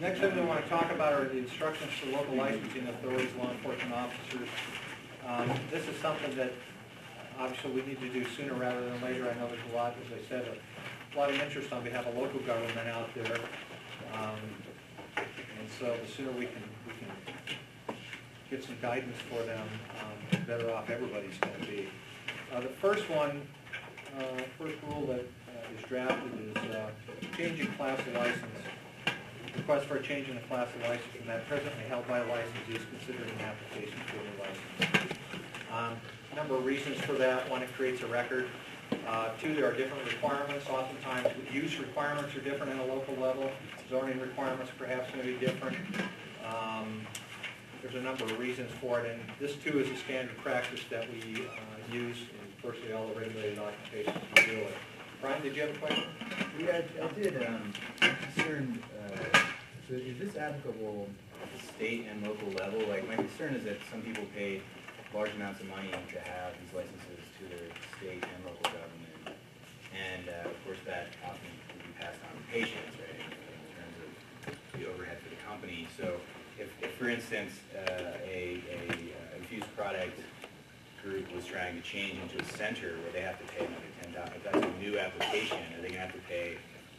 Next thing we want to talk about are the instructions for local licensing authorities, law enforcement officers. This is something that obviously we need to do sooner rather than later. I know there's a lot, as I said, a lot of interest on behalf of local government out there. And so the sooner we can get some guidance for them, the better off everybody's going to be. The first one, first rule that is drafted is changing class of license. Request for a change in the class of license from that presently held by a licensee is considered an application for a new license. A number of reasons for that. One, it creates a record. Two, there are different requirements. Oftentimes, use requirements are different at a local level. Zoning requirements perhaps may be different. There's a number of reasons for it, and this too is a standard practice that we use in virtually all the regulated occupations we deal with. Brian, did you have a question? Yeah, I did. I'm concerned, so is this applicable at the state and local level? Like, my concern is that some people pay large amounts of money to have these licenses to their state and local government, and of course that often will be passed on to patients, right, in terms of the overhead for the company. So if for instance, a infused product group was trying to change into a center where they have to pay another $10,000, if that's a new application, are they going to have to pay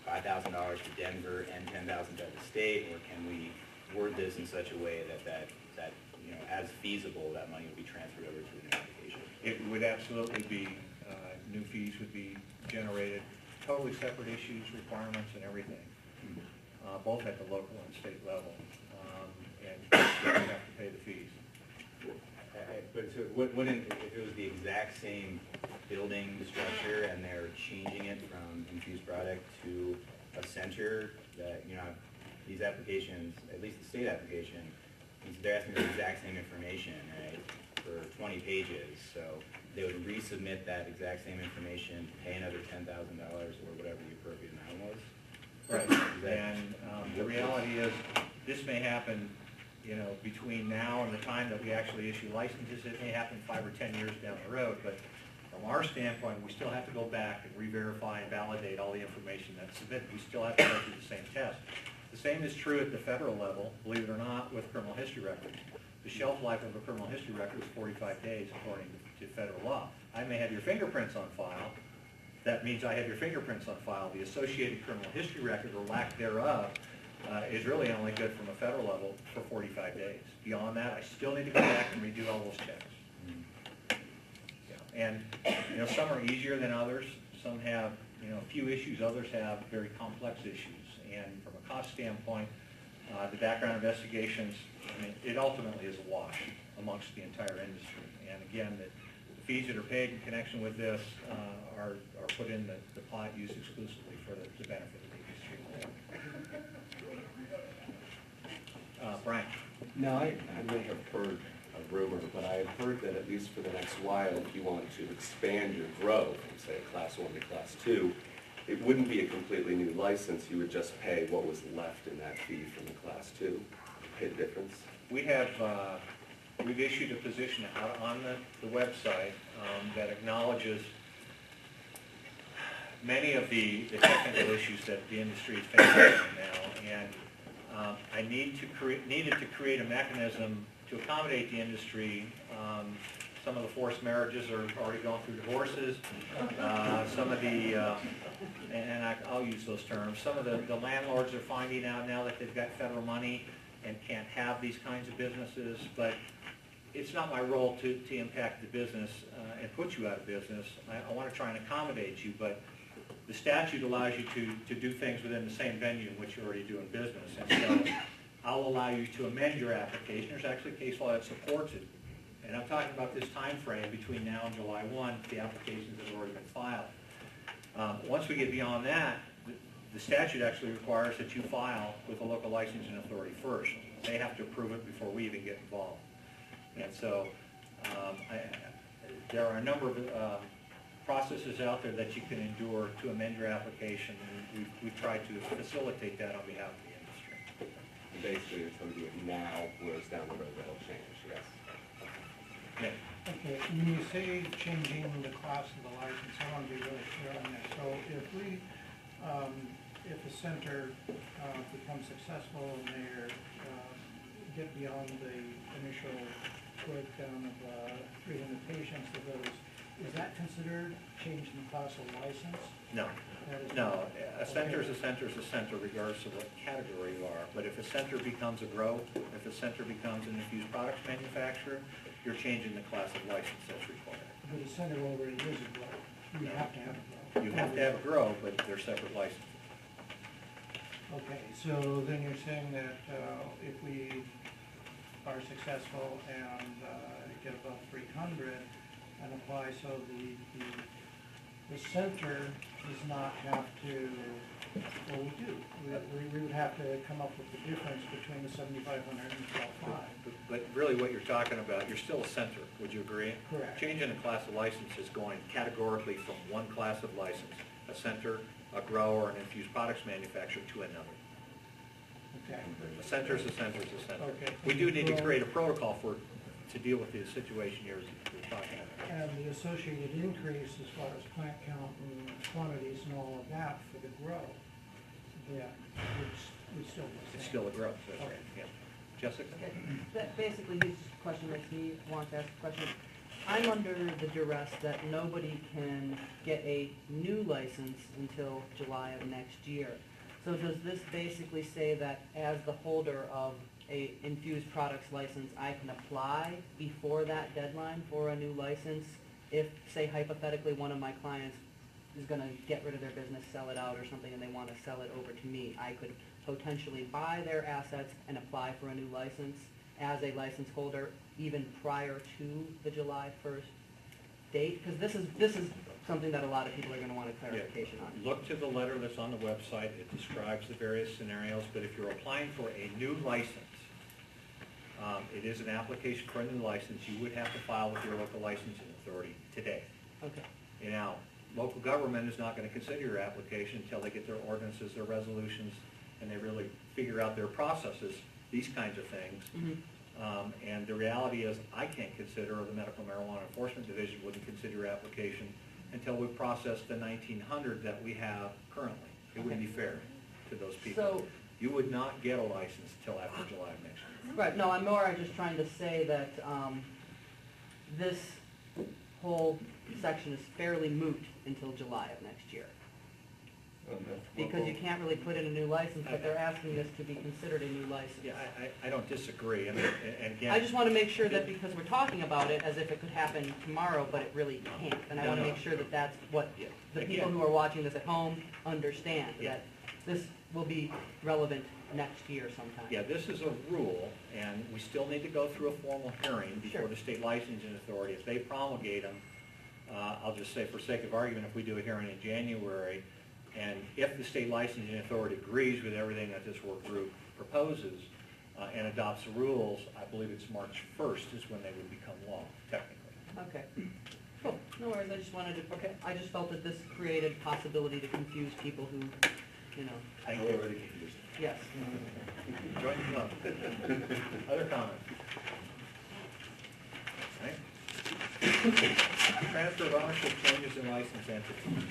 $5,000 to Denver and $10,000 to the state, or can we word this in such a way that you know, as feasible, that money would be transferred over to the new application? It would absolutely be, new fees would be generated, totally separate issues, requirements, and everything, both at the local and state level, and you have to pay the fees. But so wouldn't, if it was the exact same building structure and they're changing it from infused product to a center, that, you know, these applications, at least the state application, they're asking for the exact same information, right, for 20 pages. So they would resubmit that exact same information, pay another $10,000 or whatever the appropriate amount was. Right. And the reality is, this may happen, you know, between now and the time that we actually issue licenses. It may happen 5 or 10 years down the road, but from our standpoint, we still have to go back and re-verify and validate all the information that's submitted. We still have to go through the same test. The same is true at the federal level, believe it or not, with criminal history records. The shelf life of a criminal history record is 45 days according to federal law. I may have your fingerprints on file. That means I have your fingerprints on file. The associated criminal history record, or lack thereof, is really only good from a federal level for 45 days. Beyond that, I still need to go back and redo all those checks. Yeah. And you know, some are easier than others. Some have, you know, a few issues. Others have very complex issues. And from a cost standpoint, the background investigations, I mean, it ultimately is a wash amongst the entire industry. And again, the fees that are paid in connection with this are put in the pot used exclusively for the benefit of the industry. Brian. Now, I may have heard a rumor, but I have heard that at least for the next while, if you want to expand your growth from, say, Class 1 to Class 2, it wouldn't be a completely new license. You would just pay what was left in that fee from the Class 2, pay the difference. We have, we've issued a position out on the website that acknowledges many of the technical issues that the industry is facing right now, and I needed to create a mechanism to accommodate the industry. Some of the forced marriages are already going through divorces. Some of the, and I'll use those terms, some of the landlords are finding out now that they've got federal money and can't have these kinds of businesses. But it's not my role to impact the business and put you out of business. I want to try and accommodate you, but the statute allows you to do things within the same venue in which you're already doing business. And so I'll allow you to amend your application. There's actually a case law that supports it. And I'm talking about this time frame between now and July 1, the applications that have already been filed. Once we get beyond that, the statute actually requires that you file with the local licensing authority first. They have to approve it before we even get involved. And so there are a number of processes out there that you can endure to amend your application, and we've tried to facilitate that on behalf of the industry. Basically, it's going to do it now, whereas down the road that'll change, yes. Yeah. Okay, when you say changing the class of the license, I want to be really clear on that. So if we if a center becomes successful and they're, get beyond the initial breakdown of 300 patients to those, is that considered changing the class of license? No, That is no, not. a center is a center is a center regardless of what category you are. But if a center becomes a grow, if a center becomes an infused products manufacturer, you're changing the class of license that's required. But a center already is a grow. You have to have a grow. You have to have a grow, but they're separate licenses. Okay, so then you're saying that if we are successful and get above 300 and apply, so the center does not have to, well, we do. We would have to come up with the difference between the 7,500 and 12,500. But really what you're talking about, you're still a center, would you agree? Correct. Changing a class of license is going categorically from one class of license, a center, a grower, an infused products manufacturer, to another. Okay. A center is a center is a center. Okay. We do need to create a protocol to deal with the situation you're talking about. And the associated increase as far as plant count and quantities and all of that for the grow, yeah, would still be the It's same. still a growth, that's right, Okay. yeah. Jessica? Okay, that basically, his question is, he wants to ask a question. I'm under the duress that nobody can get a new license until July of next year. So does this basically say that as the holder of a infused products license, I can apply before that deadline for a new license? If, say hypothetically, one of my clients is gonna get rid of their business, sell it out or something, and they wanna sell it over to me, I could potentially buy their assets and apply for a new license as a license holder even prior to the July 1st date? Because this is something that a lot of people are going to want a clarification on. Look to the letter that's on the website. It describes the various scenarios, but if you're applying for a new license, it is an application for a new license. You would have to file with your local licensing authority today. Okay. Now, local government is not going to consider your application until they get their ordinances, their resolutions, and they really figure out their processes, these kinds of things. Mhm. And the reality is, I can't consider, or the Medical Marijuana Enforcement Division wouldn't consider your application until we've processed the 1,900 that we have currently. It wouldn't be fair to those people. So- You would not get a license until after July of next year. Right, no, I'm more just trying to say that this whole section is fairly moot until July of next year. Because you can't really put in a new license, but they're asking this to be considered a new license. Yeah, I don't disagree. I mean, and again. I just want to make sure that, because we're talking about it as if it could happen tomorrow, but it really can't. And I want to No. make sure that that's what Yeah. the Again. people who are watching this at home understand, Yeah. that this will be relevant next year sometime. Yeah, this is a rule, and we still need to go through a formal hearing before Sure. the state licensing authority. If they promulgate them, I'll just say for sake of argument, if we do a hearing in January, and if the state licensing authority agrees with everything that this work group proposes and adopts the rules, I believe it's March 1st is when they would become law, technically. Okay. Cool. No worries. I just wanted to, okay, I just felt that this created possibility to confuse people who, you know, Thank you. yes. Join the club. Other comments? Okay. Transfer of ownership changes in license entity.